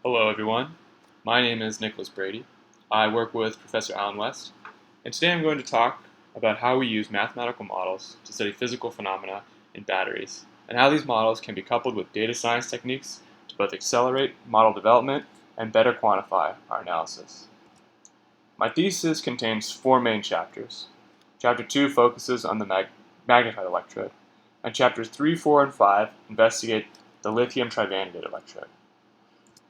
Hello everyone, my name is Nicholas Brady. I work with Professor Alan West, and today I'm going to talk about how we use mathematical models to study physical phenomena in batteries, and how these models can be coupled with data science techniques to both accelerate model development and better quantify our analysis. My thesis contains 4 main chapters. Chapter 2 focuses on the magnetite electrode, and chapters 3, 4, and 5 investigate the lithium trivanadate electrode.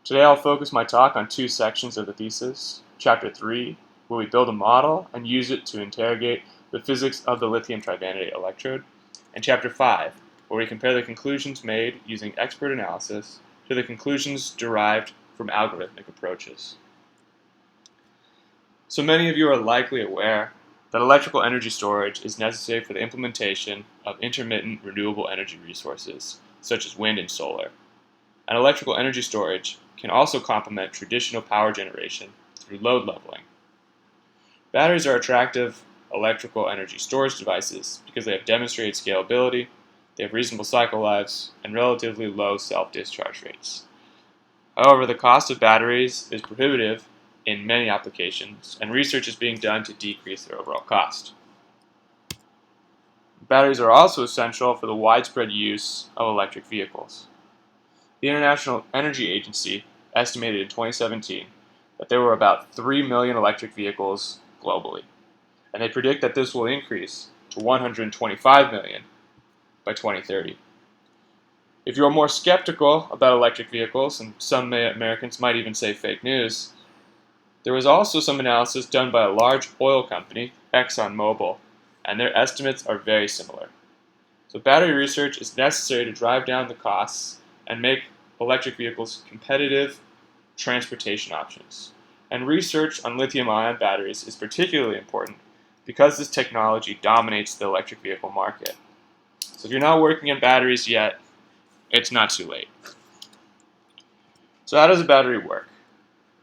Today I'll focus my talk on 2 sections of the thesis. Chapter 3, where we build a model and use it to interrogate the physics of the lithium trivanadate electrode, and Chapter 5, where we compare the conclusions made using expert analysis to the conclusions derived from algorithmic approaches. So many of you are likely aware that electrical energy storage is necessary for the implementation of intermittent renewable energy resources, such as wind and solar. And electrical energy storage can also complement traditional power generation through load leveling. Batteries are attractive electrical energy storage devices because they have demonstrated scalability, they have reasonable cycle lives, and relatively low self-discharge rates. However, the cost of batteries is prohibitive in many applications, and research is being done to decrease their overall cost. Batteries are also essential for the widespread use of electric vehicles. The International Energy Agency estimated in 2017 that there were about 3 million electric vehicles globally, and they predict that this will increase to 125 million by 2030. If you're more skeptical about electric vehicles, and some Americans might even say fake news, there was also some analysis done by a large oil company, ExxonMobil, and their estimates are very similar. So battery research is necessary to drive down the costs and make electric vehicles competitive transportation options. And research on lithium-ion batteries is particularly important because this technology dominates the electric vehicle market. So if you're not working on batteries yet, it's not too late. So how does a battery work?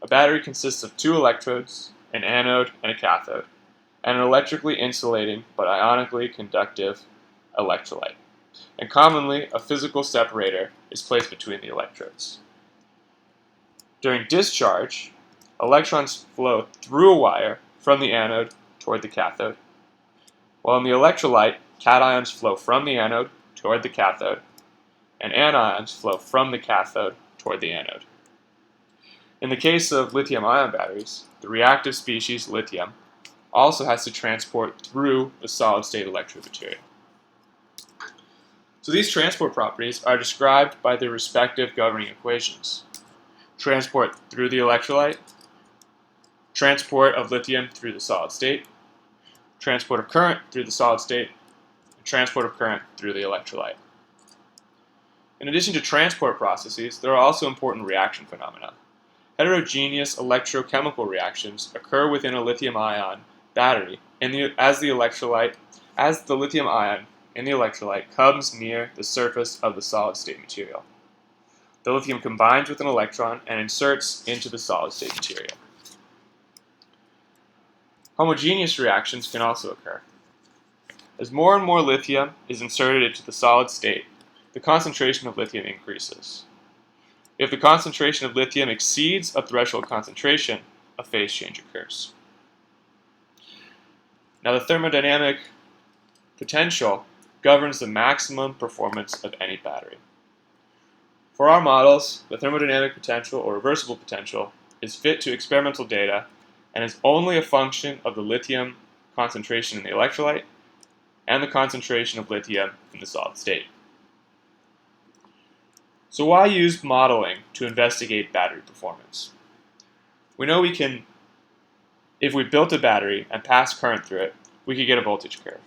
A battery consists of 2 electrodes, an anode and a cathode, and an electrically insulating but ionically conductive electrolyte. And commonly, a physical separator is placed between the electrodes. During discharge, electrons flow through a wire from the anode toward the cathode, while in the electrolyte, cations flow from the anode toward the cathode, and anions flow from the cathode toward the anode. In the case of lithium-ion batteries, the reactive species lithium also has to transport through the solid-state electrode material. So these transport properties are described by their respective governing equations. Transport through the electrolyte, transport of lithium through the solid state, transport of current through the solid state, and transport of current through the electrolyte. In addition to transport processes, there are also important reaction phenomena. Heterogeneous electrochemical reactions occur within a lithium-ion battery as the lithium ion in the electrolyte comes near the surface of the solid-state material. The lithium combines with an electron and inserts into the solid-state material. Homogeneous reactions can also occur. As more and more lithium is inserted into the solid state, the concentration of lithium increases. If the concentration of lithium exceeds a threshold concentration, a phase change occurs. Now, the thermodynamic potential governs the maximum performance of any battery. For our models, the thermodynamic potential or reversible potential is fit to experimental data and is only a function of the lithium concentration in the electrolyte and the concentration of lithium in the solid state. So why use modeling to investigate battery performance? We know if we built a battery and passed current through it, we could get a voltage curve.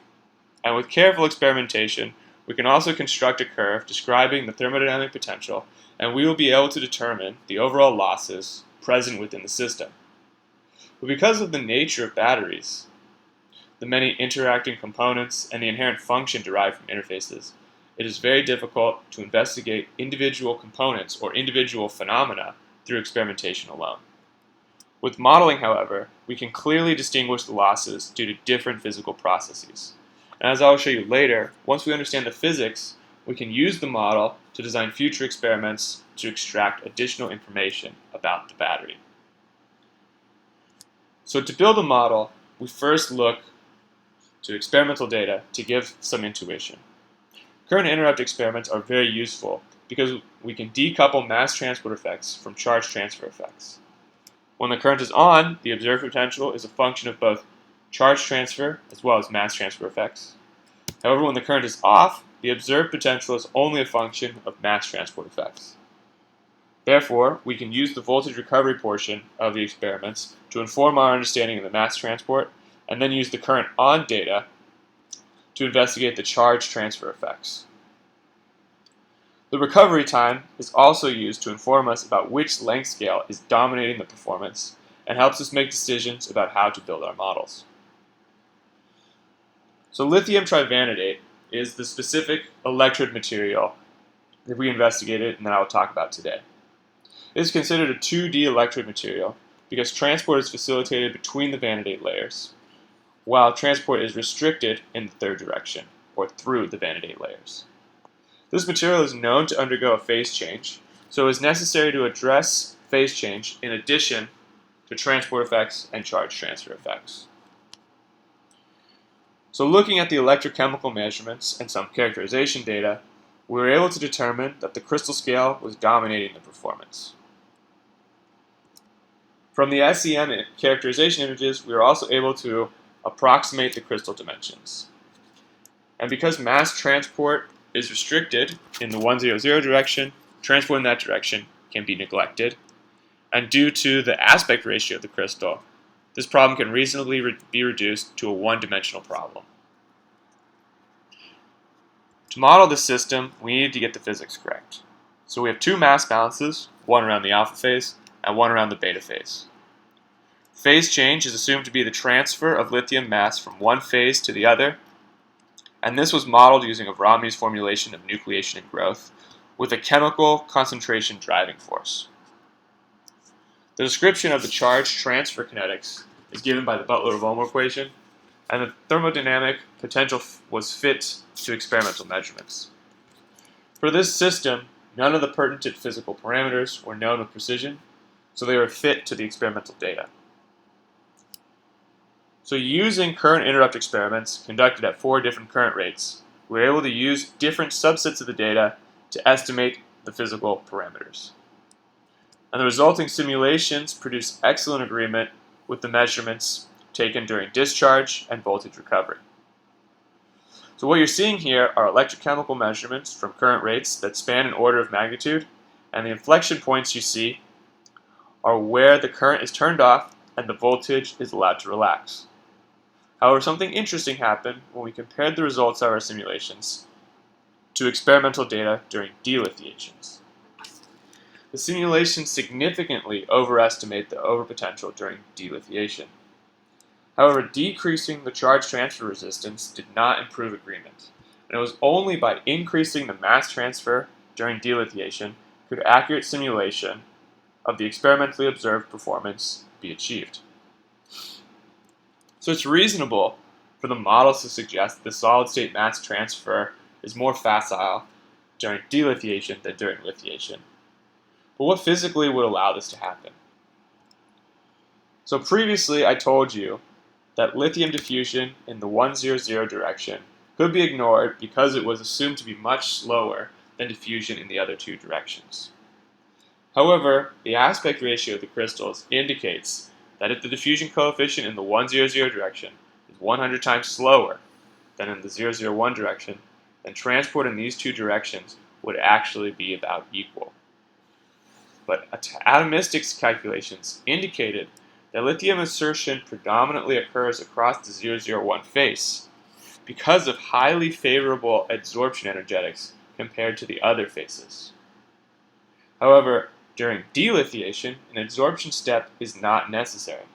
And with careful experimentation, we can also construct a curve describing the thermodynamic potential, and we will be able to determine the overall losses present within the system. But because of the nature of batteries, the many interacting components, and the inherent function derived from interfaces, it is very difficult to investigate individual components or individual phenomena through experimentation alone. With modeling, however, we can clearly distinguish the losses due to different physical processes. And as I will show you later, once we understand the physics, we can use the model to design future experiments to extract additional information about the battery. So to build a model, we first look to experimental data to give some intuition. Current interrupt experiments are very useful because we can decouple mass transport effects from charge transfer effects. When the current is on, the observed potential is a function of both charge transfer as well as mass transfer effects. However, when the current is off, the observed potential is only a function of mass transport effects. Therefore, we can use the voltage recovery portion of the experiments to inform our understanding of the mass transport, and then use the current on data to investigate the charge transfer effects. The recovery time is also used to inform us about which length scale is dominating the performance and helps us make decisions about how to build our models. So lithium trivanadate is the specific electrode material that we investigated and that I will talk about today. It is considered a 2D electrode material because transport is facilitated between the vanadate layers, while transport is restricted in the third direction, or through the vanadate layers. This material is known to undergo a phase change, so it is necessary to address phase change in addition to transport effects and charge transfer effects. So looking at the electrochemical measurements and some characterization data, we were able to determine that the crystal scale was dominating the performance. From the SEM characterization images, we were also able to approximate the crystal dimensions. And because mass transport is restricted in the 100 direction, transport in that direction can be neglected. And due to the aspect ratio of the crystal, this problem can reasonably be reduced to a one-dimensional problem. To model this system, we needed to get the physics correct. So we have two mass balances, one around the alpha phase and one around the beta phase. Phase change is assumed to be the transfer of lithium mass from one phase to the other, and this was modeled using Avrami's formulation of nucleation and growth with a chemical concentration driving force. The description of the charge transfer kinetics is given by the Butler-Volmer equation, and the thermodynamic potential was fit to experimental measurements. For this system, none of the pertinent physical parameters were known with precision, so they were fit to the experimental data. So using current interrupt experiments conducted at 4 different current rates, we were able to use different subsets of the data to estimate the physical parameters. And the resulting simulations produce excellent agreement with the measurements taken during discharge and voltage recovery. So what you're seeing here are electrochemical measurements from current rates that span an order of magnitude, and the inflection points you see are where the current is turned off and the voltage is allowed to relax. However, something interesting happened when we compared the results of our simulations to experimental data during delithiations. The simulations significantly overestimate the overpotential during delithiation. However, decreasing the charge transfer resistance did not improve agreement, and it was only by increasing the mass transfer during delithiation could accurate simulation of the experimentally observed performance be achieved. So it's reasonable for the models to suggest that the solid-state mass transfer is more facile during delithiation than during lithiation. But what physically would allow this to happen? So previously I told you that lithium diffusion in the 100 direction could be ignored because it was assumed to be much slower than diffusion in the other two directions. However, the aspect ratio of the crystals indicates that if the diffusion coefficient in the 100 direction is 100 times slower than in the 001 direction, then transport in these two directions would actually be about equal. But atomistics calculations indicated that lithium insertion predominantly occurs across the 001 face because of highly favorable adsorption energetics compared to the other faces. However, during delithiation, an adsorption step is not necessary.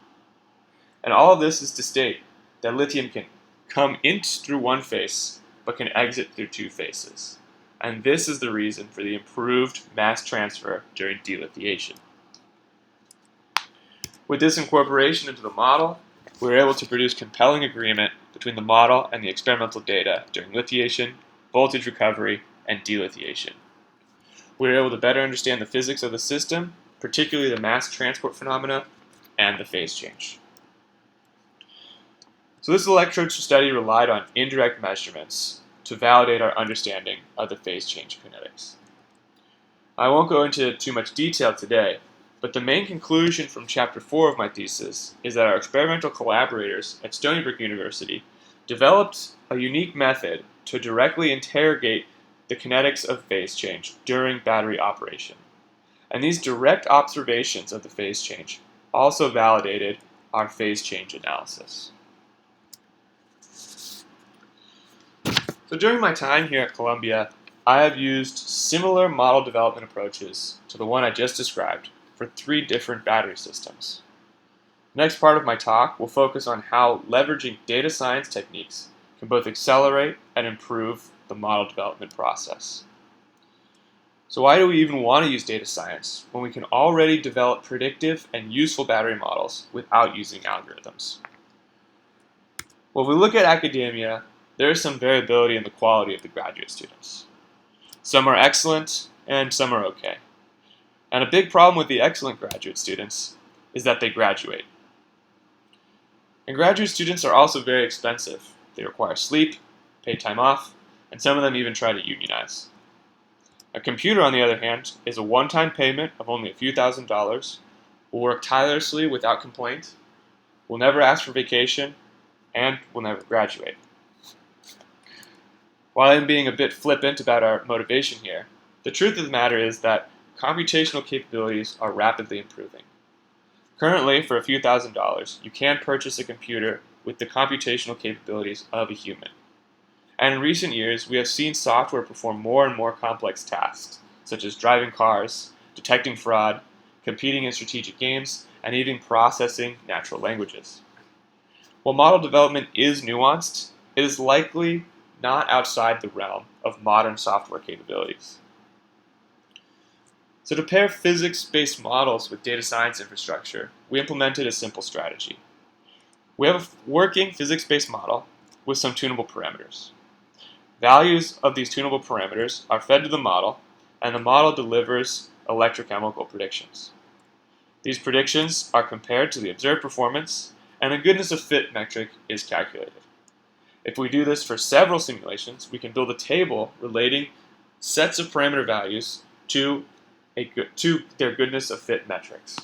And all of this is to state that lithium can come in through one face, but can exit through two faces. And this is the reason for the improved mass transfer during delithiation. With this incorporation into the model, we were able to produce compelling agreement between the model and the experimental data during lithiation, voltage recovery, and delithiation. We were able to better understand the physics of the system, particularly the mass transport phenomena and the phase change. So this electrode study relied on indirect measurements to validate our understanding of the phase change kinetics. I won't go into too much detail today, but the main conclusion from Chapter 4 of my thesis is that our experimental collaborators at Stony Brook University developed a unique method to directly interrogate the kinetics of phase change during battery operation. And these direct observations of the phase change also validated our phase change analysis. So during my time here at Columbia, I have used similar model development approaches to the one I just described for 3 different battery systems. The next part of my talk will focus on how leveraging data science techniques can both accelerate and improve the model development process. So why do we even want to use data science when we can already develop predictive and useful battery models without using algorithms? Well, if we look at academia, there is some variability in the quality of the graduate students. Some are excellent and some are okay. And a big problem with the excellent graduate students is that they graduate. And graduate students are also very expensive. They require sleep, paid time off, and some of them even try to unionize. A computer, on the other hand, is a one-time payment of only a few $1,000s, will work tirelessly without complaint, will never ask for vacation, and will never graduate. While I'm being a bit flippant about our motivation here, the truth of the matter is that computational capabilities are rapidly improving. Currently, for a few $1,000s, you can purchase a computer with the computational capabilities of a human. And in recent years, we have seen software perform more and more complex tasks, such as driving cars, detecting fraud, competing in strategic games, and even processing natural languages. While model development is nuanced, it is likely not outside the realm of modern software capabilities. So to pair physics-based models with data science infrastructure, we implemented a simple strategy. We have a working physics-based model with some tunable parameters. Values of these tunable parameters are fed to the model, and the model delivers electrochemical predictions. These predictions are compared to the observed performance, and a goodness of fit metric is calculated. If we do this for several simulations, we can build a table relating sets of parameter values to their goodness of fit metrics.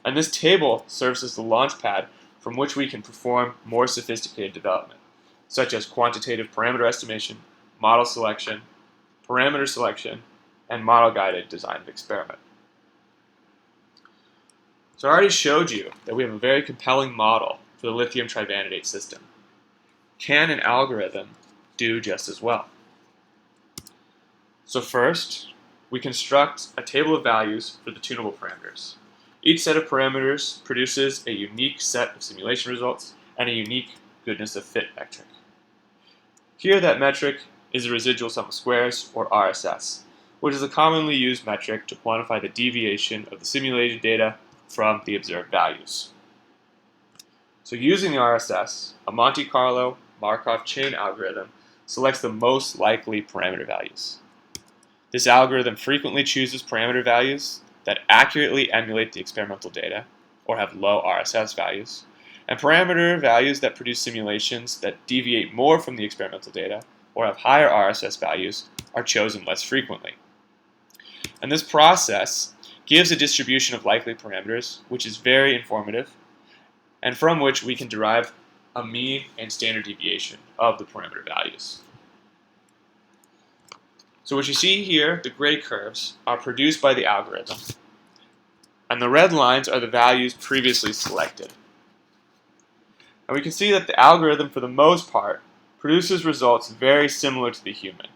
And this table serves as the launch pad from which we can perform more sophisticated development, such as quantitative parameter estimation, model selection, parameter selection, and model-guided design of experiment. So I already showed you that we have a very compelling model for the lithium trivanadate system. Can an algorithm do just as well? So first, we construct a table of values for the tunable parameters. Each set of parameters produces a unique set of simulation results and a unique goodness of fit metric. Here, that metric is the residual sum of squares, or RSS, which is a commonly used metric to quantify the deviation of the simulated data from the observed values. So using the RSS, a Monte Carlo Markov chain algorithm selects the most likely parameter values. This algorithm frequently chooses parameter values that accurately emulate the experimental data, or have low RSS values, and parameter values that produce simulations that deviate more from the experimental data, or have higher RSS values, are chosen less frequently. And this process gives a distribution of likely parameters, which is very informative, and from which we can derive a mean and standard deviation of the parameter values. So what you see here, the gray curves, are produced by the algorithm, and the red lines are the values previously selected. And we can see that the algorithm, for the most part, produces results very similar to the human.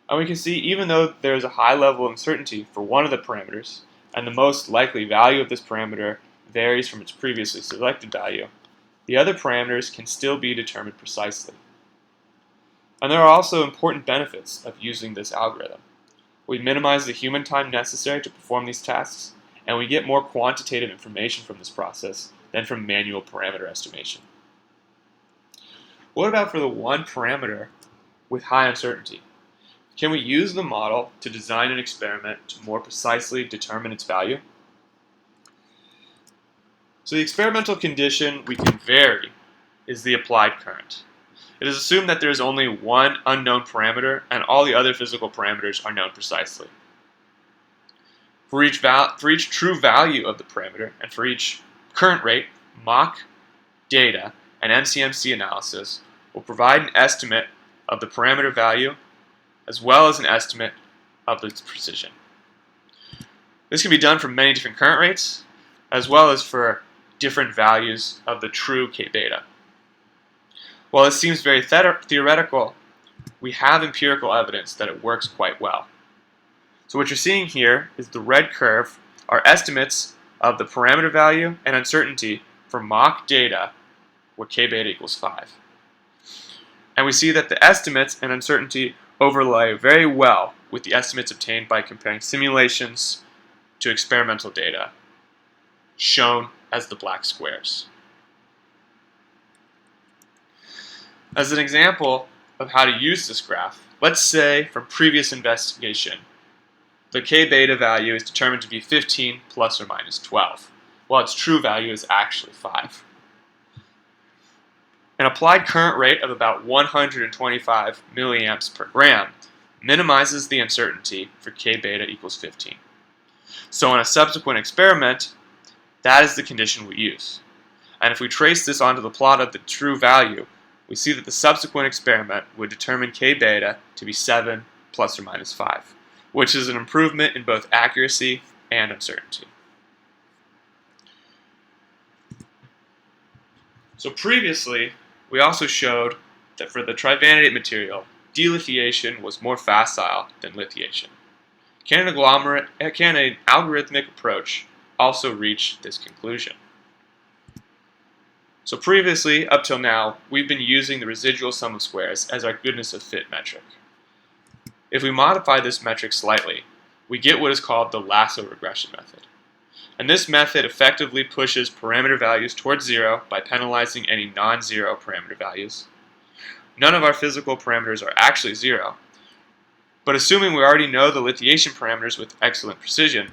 And we can see even though there is a high level of uncertainty for one of the parameters, and the most likely value of this parameter varies from its previously selected value, the other parameters can still be determined precisely. And there are also important benefits of using this algorithm. We minimize the human time necessary to perform these tasks, and we get more quantitative information from this process than from manual parameter estimation. What about for the one parameter with high uncertainty? Can we use the model to design an experiment to more precisely determine its value? So the experimental condition we can vary is the applied current. It is assumed that there is only one unknown parameter and all the other physical parameters are known precisely. For each true value of the parameter and for each current rate, Mach data and MCMC analysis will provide an estimate of the parameter value as well as an estimate of its precision. This can be done for many different current rates as well as for different values of the true K beta. While this seems very theoretical, we have empirical evidence that it works quite well. So what you're seeing here is the red curve are estimates of the parameter value and uncertainty for Mach data where K beta equals 5. And we see that the estimates and uncertainty overlay very well with the estimates obtained by comparing simulations to experimental data, shown as the black squares. As an example of how to use this graph, let's say from previous investigation, the K beta value is determined to be 15 plus or minus 12, while its true value is actually 5. An applied current rate of about 125 milliamps per gram minimizes the uncertainty for K beta equals 15. So in a subsequent experiment, that is the condition we use. And if we trace this onto the plot of the true value, we see that the subsequent experiment would determine K beta to be 7 plus or minus 5, which is an improvement in both accuracy and uncertainty. So previously, we also showed that for the trivanadate material, delithiation was more facile than lithiation. Can an algorithmic approach also reach this conclusion? So previously, up till now, we've been using the residual sum of squares as our goodness of fit metric. If we modify this metric slightly, we get what is called the lasso regression method. And this method effectively pushes parameter values towards 0 by penalizing any non-zero parameter values. None of our physical parameters are actually 0, but assuming we already know the lithiation parameters with excellent precision,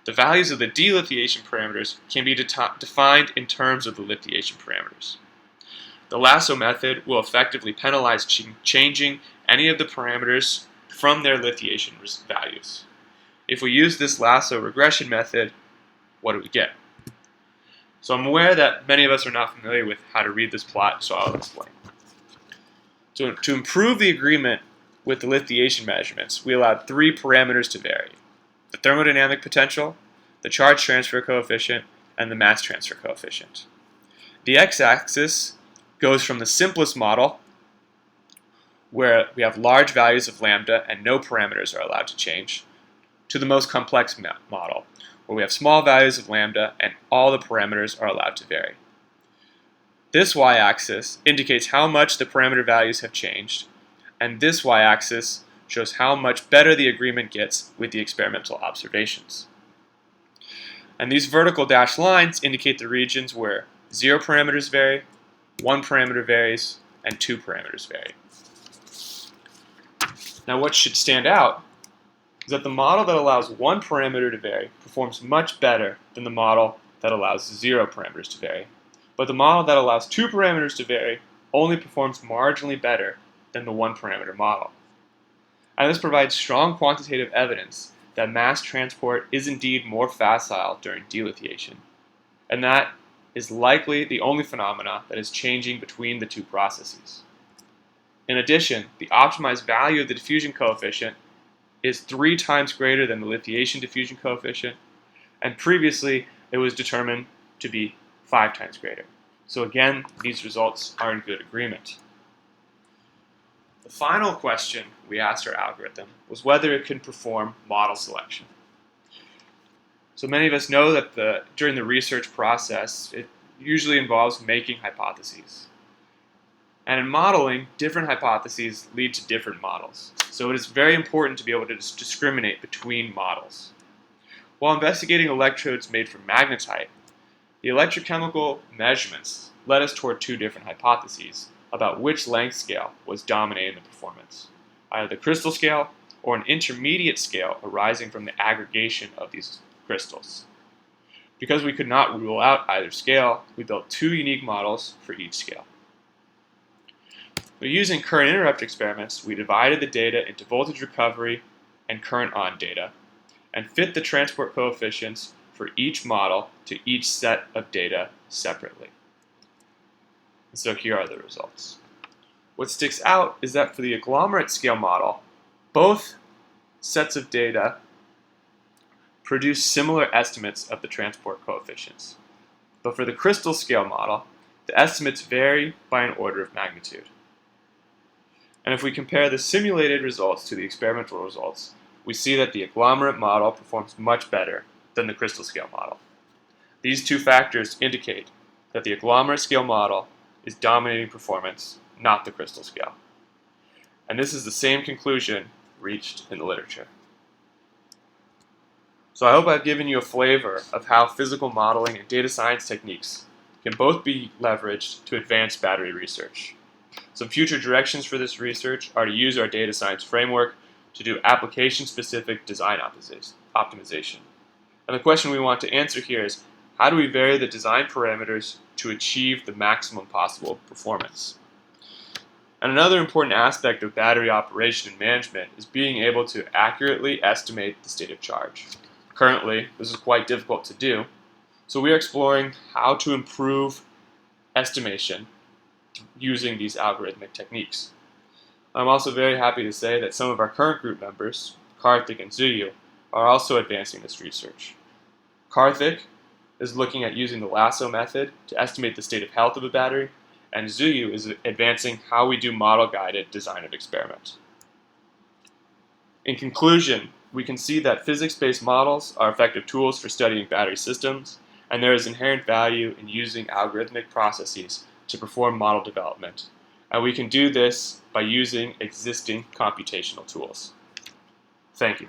the values of the delithiation parameters can be defined in terms of the lithiation parameters. The lasso method will effectively penalize changing any of the parameters from their lithiation values. If we use this lasso regression method, what do we get? So I'm aware that many of us are not familiar with how to read this plot, so I'll explain. So to improve the agreement with the lithiation measurements, we allowed 3 parameters to vary: the thermodynamic potential, the charge transfer coefficient, and the mass transfer coefficient. The x-axis goes from the simplest model, where we have large values of lambda and no parameters are allowed to change, to the most complex model, where we have small values of lambda and all the parameters are allowed to vary. This y-axis indicates how much the parameter values have changed, and this y-axis shows how much better the agreement gets with the experimental observations. And these vertical dashed lines indicate the regions where 0 parameters vary, 1 parameter varies, and 2 parameters vary. Now what should stand out is that the model that allows 1 parameter to vary performs much better than the model that allows 0 parameters to vary. But the model that allows 2 parameters to vary only performs marginally better than the 1 parameter model. And this provides strong quantitative evidence that mass transport is indeed more facile during delithiation, and that is likely the only phenomena that is changing between the 2 processes. In addition, the optimized value of the diffusion coefficient is 3 times greater than the lithiation diffusion coefficient, and previously it was determined to be 5 times greater. So again, these results are in good agreement. The final question we asked our algorithm was whether it could perform model selection. So many of us know that during the research process, it usually involves making hypotheses. And in modeling, different hypotheses lead to different models. So it is very important to be able to discriminate between models. While investigating electrodes made from magnetite, the electrochemical measurements led us toward 2 different hypotheses about which length scale was dominating the performance, either the crystal scale or an intermediate scale arising from the aggregation of these crystals. Because we could not rule out either scale, we built two unique models for each scale. Using current interrupt experiments, we divided the data into voltage recovery and current on data, and fit the transport coefficients for each model to each set of data separately. And so here are the results. What sticks out is that for the agglomerate scale model, both sets of data produce similar estimates of the transport coefficients. But for the crystal scale model, the estimates vary by an order of magnitude. And if we compare the simulated results to the experimental results, we see that the agglomerate model performs much better than the crystal scale model. These two factors indicate that the agglomerate scale model is dominating performance, not the crystal scale. And this is the same conclusion reached in the literature. So I hope I've given you a flavor of how physical modeling and data science techniques can both be leveraged to advance battery research. Some future directions for this research are to use our data science framework to do application-specific design optimization. And the question we want to answer here is, how do we vary the design parameters to achieve the maximum possible performance? And another important aspect of battery operation and management is being able to accurately estimate the state of charge. Currently, this is quite difficult to do, so we are exploring how to improve estimation using these algorithmic techniques. I'm also very happy to say that some of our current group members, Karthik and Zuyu, are also advancing this research. Karthik is looking at using the lasso method to estimate the state of health of a battery, and Zuyu is advancing how we do model-guided design of experiments. In conclusion, we can see that physics-based models are effective tools for studying battery systems, and there is inherent value in using algorithmic processes to perform model development. And we can do this by using existing computational tools. Thank you.